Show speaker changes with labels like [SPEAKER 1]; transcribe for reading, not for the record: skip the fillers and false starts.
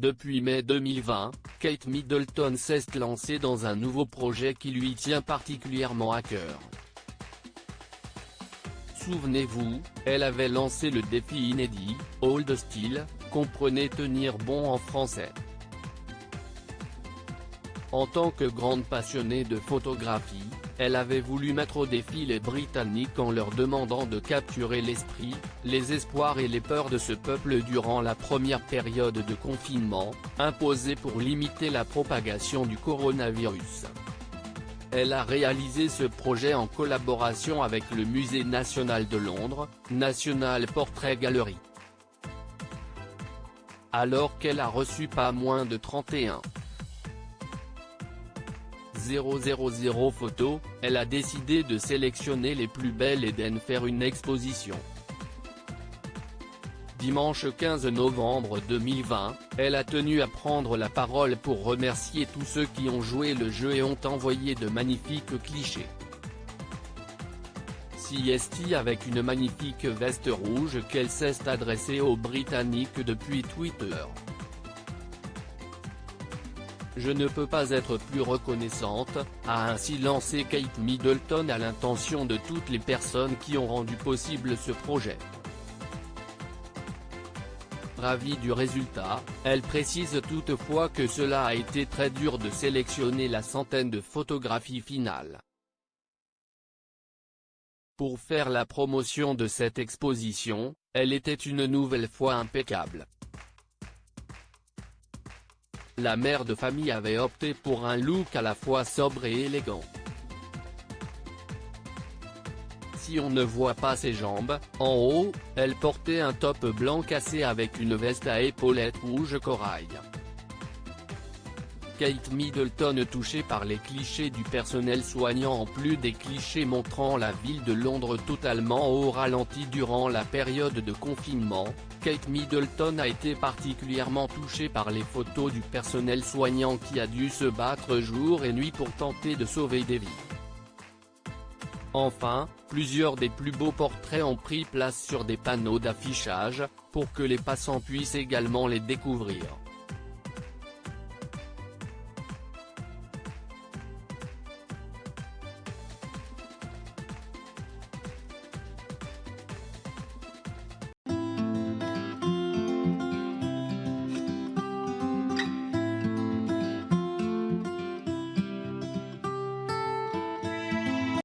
[SPEAKER 1] Depuis mai 2020, Kate Middleton s'est lancée dans un nouveau projet qui lui tient particulièrement à cœur. Souvenez-vous, elle avait lancé le défi inédit, Hold Still, comprenez tenir bon en français. En tant que grande passionnée de photographie, elle avait voulu mettre au défi les Britanniques en leur demandant de capturer l'esprit, les espoirs et les peurs de ce peuple durant la première période de confinement, imposée pour limiter la propagation du coronavirus. Elle a réalisé ce projet en collaboration avec le Musée national de Londres, National Portrait Gallery. Alors qu'elle a reçu pas moins de 31 000 photos, elle a décidé de sélectionner les plus belles et d'en faire une exposition. Dimanche 15 novembre 2020, elle a tenu à prendre la parole pour remercier tous ceux qui ont joué le jeu et ont envoyé de magnifiques clichés. CST avec une magnifique veste rouge qu'elle s'est adressée aux Britanniques depuis Twitter. Je ne peux pas être plus reconnaissante, a ainsi lancé Kate Middleton à l'intention de toutes les personnes qui ont rendu possible ce projet. Ravie du résultat, elle précise toutefois que cela a été très dur de sélectionner la centaine de photographies finales. Pour faire la promotion de cette exposition, elle était une nouvelle fois impeccable. La mère de famille avait opté pour un look à la fois sobre et élégant. Si on ne voit pas ses jambes, en haut, elle portait un top blanc cassé avec une veste à épaulettes rouge corail. Kate Middleton touchée par les clichés du personnel soignant en plus des clichés montrant la ville de Londres totalement au ralenti durant la période de confinement, Kate Middleton a été particulièrement touchée par les photos du personnel soignant qui a dû se battre jour et nuit pour tenter de sauver des vies. Enfin, plusieurs des plus beaux portraits ont pris place sur des panneaux d'affichage, pour que les passants puissent également les découvrir.